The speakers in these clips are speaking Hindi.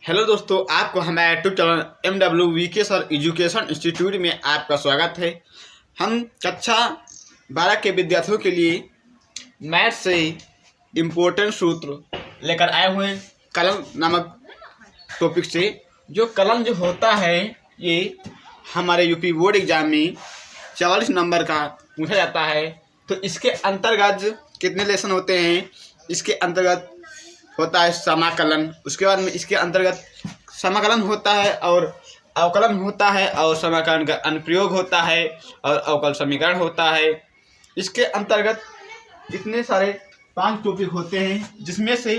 हेलो दोस्तों, आपको हमारे YouTube channel MWVK sir education institute में आपका स्वागत है। हम कक्षा 12 के विद्यार्थियों के लिए मैथ से इम्पोर्टेंट सूत्र लेकर आए हुए हैं कलम नामक टॉपिक से। जो कलम जो होता है ये हमारे यूपी बोर्ड एग्जाम में 44 नंबर का पूछा जाता है। तो इसके अंतर्गत कितने लेसन होते हैं? इसके अंतर्गत होता है समाकलन, उसके बाद में इसके अंतर्गत समाकलन होता है और अवकलन होता है और समाकलन का अनुप्रयोग होता है और अवकल समीकरण होता है। इसके अंतर्गत इतने सारे 5 टॉपिक होते हैं, जिसमें से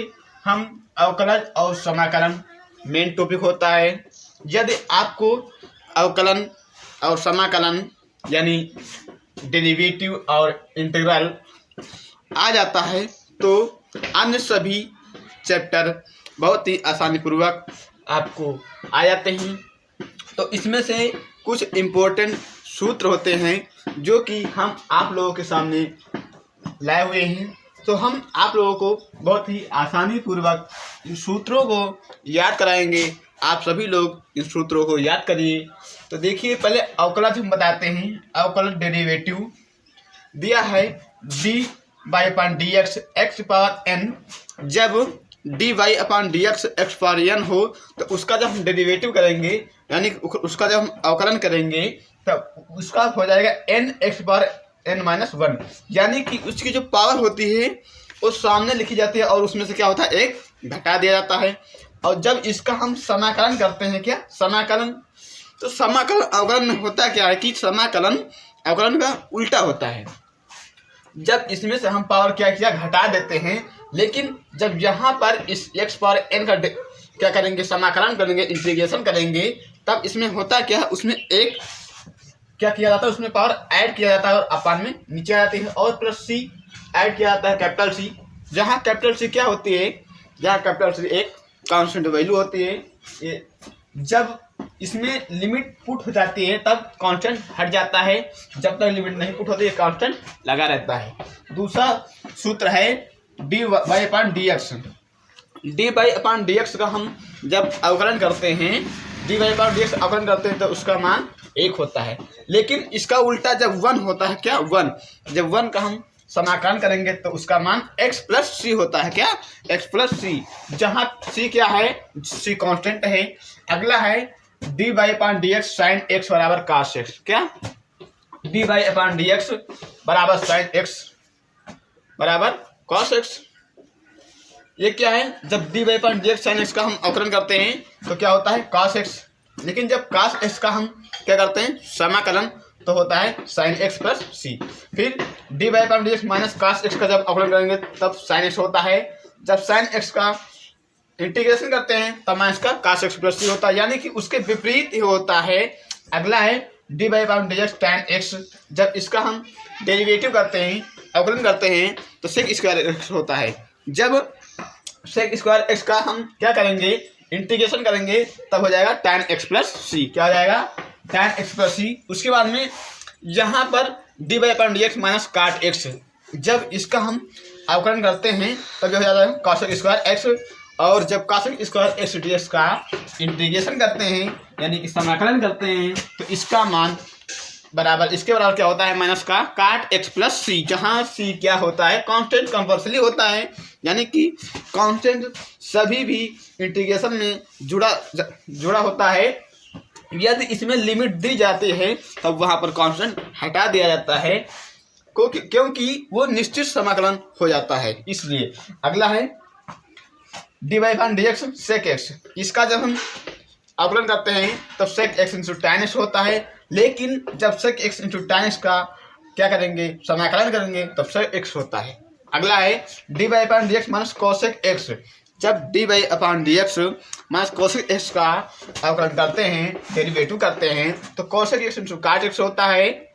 हम अवकलन और समाकलन मेन टॉपिक होता है। यदि आपको अवकलन और समाकलन यानी डेरिवेटिव और इंटीग्रल आ जाता है तो अन्य सभी चैप्टर बहुत ही आसानी पूर्वक आपको आ जाते हैं। तो इसमें से कुछ इम्पोर्टेंट सूत्र होते हैं जो कि हम आप लोगों के सामने लाए हुए हैं। तो हम आप लोगों को बहुत ही आसानी पूर्वक इन सूत्रों को याद कराएंगे। आप सभी लोग इन सूत्रों को याद करिए। तो देखिए, पहले अवकलन हम बताते हैं। अवकलन डेरिवेटिव दिया है dy/dx x पावर n। जब dy/dx x पावर n हो तो उसका जब हम डेरिवेटिव करेंगे यानी उसका जब हम अवकलन करेंगे तब उसका हो जाएगा n x पावर n-1, यानी कि उसकी जो पावर होती है वो सामने लिखी जाती है और उसमें से क्या होता है, एक घटा दिया जाता है। और जब इसका हम समाकलन करते हैं, क्या समाकलन, तो समाकलन अवकलन में होता क्या है कि समाकलन अवकलन का उल्टा होता है। जब इसमें से हम पावर क्या किया, घटा देते हैं, लेकिन जब यहाँ पर इस x पावर n का क्या करेंगे, समाकलन करेंगे, इंटीग्रेशन करेंगे, तब इसमें होता क्या है, उसमें एक क्या किया जाता है, उसमें पावर ऐड किया जाता है और अपान में नीचे आ जाती है और प्लस c ऐड किया जाता है, कैपिटल C। जहाँ कैपिटल C क्या होती है, जहाँ कैपिटल C एक कांस्टेंट वैल्यू होती है। ये जब इसमें लिमिट पुट हो जाती है तब कांस्टेंट हट जाता है, जब तक लिमिट नहीं पुट होती है कांस्टेंट लगा रहता है। दूसरा सूत्र है dy/dx। dy/dx का हम जब अवकलन करते हैं, dy/dx अवकलन करते हैं तो उसका मान 1 होता है। लेकिन इसका उल्टा जब 1 होता है, क्या 1, जब 1 का हम समाकलन करेंगे तो उसका मान x प्लस c होता है। क्या x प्लस c, जहाँ c क्या है, c कांस्टेंट है। अगला है dy/dx साइन x बराबर cos x। क्या dy/dx बराबर साइन x बराबर cos x। ये क्या है, जब dy/dx साइन x का हम अवकलन करते हैं तो क्या होता है, cos x। लेकिन जब cos x का हम क्या करते हैं, समाकलन, तो होता है साइन x प्लस c। फिर dy/dx माइनस cos x का जब अवकलन करेंगे तब साइन x होता है। जब साइन x का इंटीग्रेशन करते हैं तब माइनस का cos x प्लस c होता है, यानी कि उसके विपरीत ही होता है। अगला है dy/dx tan x। जब इसका हम डेरिवेटिव करते हैं, अवकलन करते हैं, तो sec स्क्वायर x होता है। जब sec स्क्वायर x का हम क्या करेंगे, इंटीग्रेशन करेंगे, तब हो जाएगा tan x प्लस c। क्या हो जाएगा, tan x प्लस c। उसके बाद में यहाँ पर dy/dx माइनस cot x, जब इसका हम अवकलन करते हैं तब हो जाता है cos स्क्वायर x। और जब cos स्क्वायर x dx का इंटीग्रेशन करते हैं यानी कि समाकलन करते हैं तो इसका मान बराबर, इसके बराबर क्या होता है, माइनस का cot x प्लस c, जहाँ c क्या होता है, कांस्टेंट कंपल्सरी होता है। यानी कि कांस्टेंट सभी भी इंटीग्रेशन में जुड़ा होता है। यदि इसमें लिमिट दी जाती है तब वहाँ पर कांस्टेंट हटा दिया जाता है, क्योंकि वो निश्चित समाकलन हो जाता है, इसलिए। अगला है dy/dx sec x। इसका जब हम अवकलन करते हैं तब sec x into tan x होता है। लेकिन जब sec x into tan x का क्या करेंगे, समाकलन करेंगे, तब sec x होता है। अगला है dy/dx माइनस cosec x। जब dy/dx माइनस cosec x का अवकलन करते हैं, डेरिवेटिव करते हैं, तो cosec x into cot x होता है।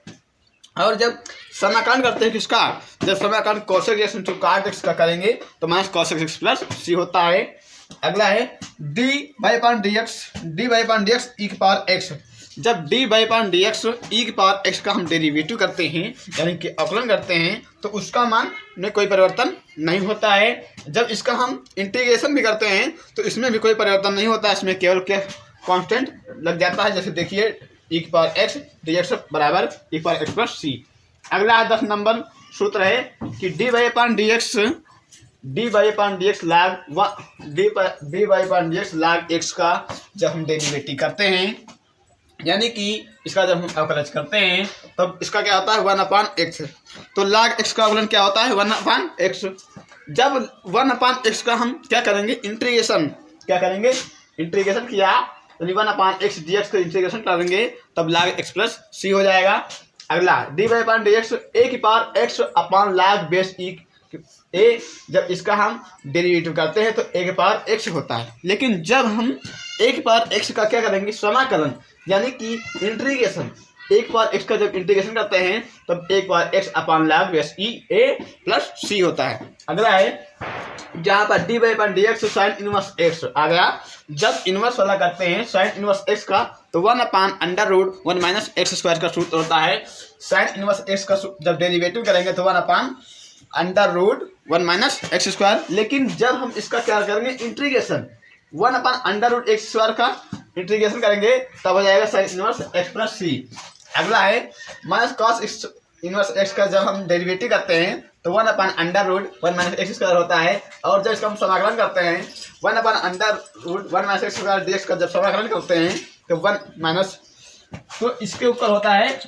और जब समाकलन करते हैं किसका, जब समाकलन cosec x into cot x का करेंगे तो minus cosec x plus c होता है। अगला है dy/dx e की पावर x। जब dy अपॉन dx e की पावर x का हम डेरिवेटिव करते हैं यानी कि अवकलन करते हैं तो उसका मान में कोई परिवर्तन नहीं होता है। जब इसका हम इंटीग्रेशन भी करते हैं तो इसमें भी कोई परिवर्तन नहीं होता है, इसमें केवल क्या कांस्टेंट लग जाता है। जैसे देखिए e की पावर x dx बराबर e की पावर x प्लस c। अगला 10 नंबर सूत्र है कि dy upon dx log x का जब हम डेरिवेटिव करते हैं यानी कि इसका जब हम अवकलज करते हैं तब इसका क्या होता है 1 अपान एक्स। तो log x का अवकलन क्या होता है 1 अपान एक्स। जब 1 अपान एक्स का हम क्या करेंगे इंटीग्रेशन, क्या करेंगे इंटीग्रेशन किया तो 1 अपान एक्स डी एक्स का इंटीग्रेशन करेंगे तब log x प्लस सी हो जाएगा। अगला dy अपॉन dx ए की पावर x अपान log बेस ई ए, जब इसका हम डेरिवेटिव करते हैं तो ए के पावर x होता है। लेकिन जब हम ए के पावर x का क्या करेंगे समाकलन यानी कि इंटीग्रेशन, ए के पावर x का जब इंटीग्रेशन करते हैं तब ए के पावर x अपान log बेस ई ए प्लस सी होता है। अगला है जहाँ पर dy upon dx sine inverse x आ गया। जब इनवर्स वाला करते हैं साइन इनवर्स x का तो 1 upon under root 1 minus x square का सूत्र होता है। साइन इनवर्स x का जब डेरिवेटिव करेंगे तो 1 upon under root 1 minus x square. लेकिन जब हम इसका क्या करेंगे integration 1 upon under root x square का इंटीग्रेशन करेंगे तब हो जाएगा साइन इनवर्स एक्स प्लस सी। अगला है माइनस कॉस इनवर्स एक्स का जब हम डेरिवेटिव करते हैं तो 1 upon under root 1 minus x square होता है। और जब इसका हम समाकलन करते हैं 1 upon under root 1 minus x square dx का जब समाकलन करते हैं तो 1 माइनस, तो इसके ऊपर होता है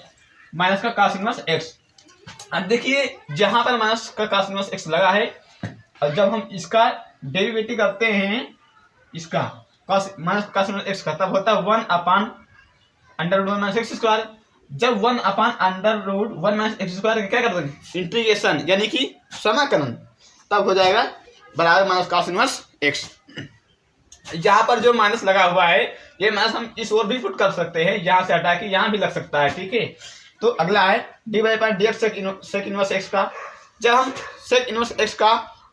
माइनस का कॉस इनवर्स एक्स। अब देखिए जहां पर माइनस का कॉस इनवर्स एक्स लगा है और जब हम इसका डेरिवेटिव करते हैं इसका cos minus cos inverse x का तब होता है 1 upon under root 1 minus x square. जब 1 upon under root 1 minus x square क्या कर देंगे इंटीग्रेशन यानी कि समाकलन तब हो जाएगा बराबर माइनस कॉस इनवर्स एक्स। यहाँ पर जो माइनस लगा हुआ है ये माइनस हम इस ओर भी पुट कर सकते हैं, यहाँ से हटा के यहाँ भी लग सकता है, ठीक है। तो अगला है dy upon dx sec inverse x का जब हम सेक इनवर्स एक्स का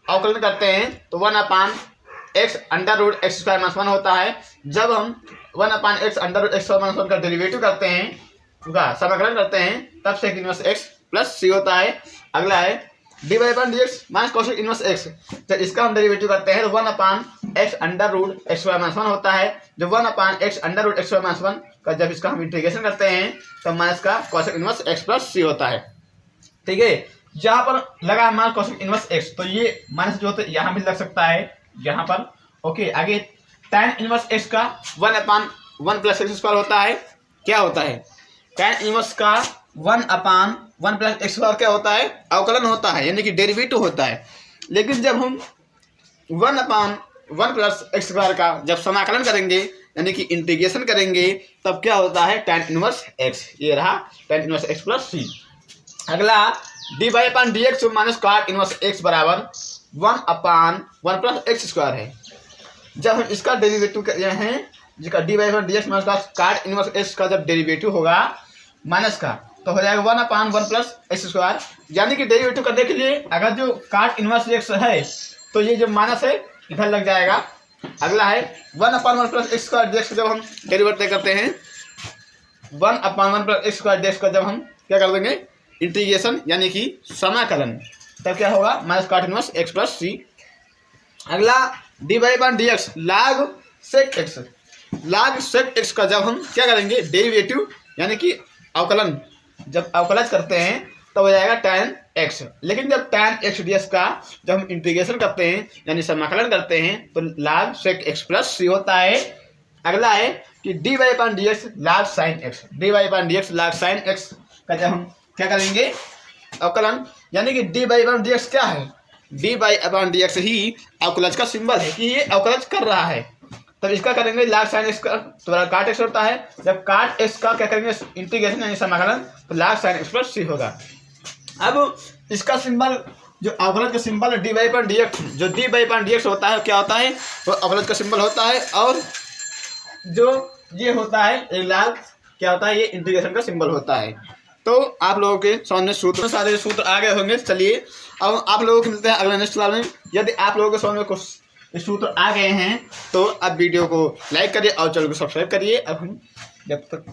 अवकलन करते हैं तो 1 upon x under root x square minus 1 होता है। जब हम 1 upon x under root x square minus 1 का डेरिवेटिव करते हैं उसका समाकलन करते हैं तब sec inverse x plus c होता है। अगला है dy upon dx minus cosec inverse x, जब इसका हम डेरिवेटिव करते हैं तो 1 upon x under root x square minus 1 होता है। जब 1 upon x under root x square minus 1 का जब इसका हम इंटीग्रेशन करते हैं तब माइनस का cosec inverse x plus c होता है, ठीक है। जहाँ पर लगा हमारा कोसेक इनवर्स एक्स तो ये माइनस जो होता है यहाँ भी लग सकता है यहाँ पर, ओके। आगे tan इनवर्स एक्स का 1 अपान 1 प्लस एक्स स्क्वायर होता है। क्या होता है tan इनवर्स का 1 अपान 1 प्लस एक्स स्क्वायर क्या होता है अवकलन होता है यानी कि डेरिवेटिव होता है। लेकिन जब हम 1 अपान 1 प्लस एक्स स्क्वायर का जब समाकलन करेंगे यानी कि इंटीग्रेशन करेंगे तब क्या होता है tan इनवर्स एक्स, ये रहा tan इनवर्स एक्स प्लस सी। अगला dy upon dx minus cot inverse x बराबर 1 अपान 1 प्लस एक्स स्क्वायर है। जब हम इसका डेरिवेटिव कर रहे हैं जिसका dy upon dx minus cot inverse x का जब डेरिवेटिव होगा माइनस का तो हो जाएगा 1 अपान 1 प्लस एक्स स्क्वायर। यानी कि डेरिवेटिव करने के लिए अगर जो cot इनवर्स एक्स है तो ये जो माइनस है इधर लग जाएगा। अगला है 1 अपान 1 प्लस एक्स स्क्वायर dx जब हम डेरिवेटिव करते हैं 1 अपान 1 प्लस एक्स स्क्वायर dx का जब हम क्या कर देंगे इंटीग्रेशन यानी कि समाकलन तब क्या होगा minus cot inverse x plus सी। अगला dy upon dx log sec x का जब हम क्या करेंगे डेरिवेटिव यानी कि अवकलन जब अवकलज करते हैं तब हो जाएगा tan x। लेकिन जब tan x ds का जब हम इंटीग्रेशन करते हैं यानी समाकलन करते हैं तो log sec x plus c होता है। अगला है कि dy upon dx log sin x, dy upon dx log sin x का जब हम क्या करेंगे अवकलन यानी कि dy अपॉन dx क्या है dy अपॉन dx ही अवकलज का सिंबल है कि ये अवकलज कर रहा है। तब इसका करेंगे log sin x का तो cot x होता है। जब cot x का क्या करेंगे इंटीग्रेशन यानी समाकलन तो log sin x प्लस सी होगा। अब इसका सिंबल जो अवकलज का सिंबल है dy अपॉन dx, जो dy अपॉन dx होता है क्या होता है वो अवकलज का सिंबल होता है। और जो ये होता है एक log क्या होता है ये इंटीग्रेशन का सिंबल होता है। तो आप लोगों के सामने सूत्र सारे सूत्र आ गए होंगे। चलिए अब आप लोगों को मिलते हैं अगले नेक्स्ट क्लास में। यदि आप लोगों के सामने कुछ सूत्र आ गए हैं तो अब वीडियो को लाइक करिए और चैनल को सब्सक्राइब करिए। अब हम जब तक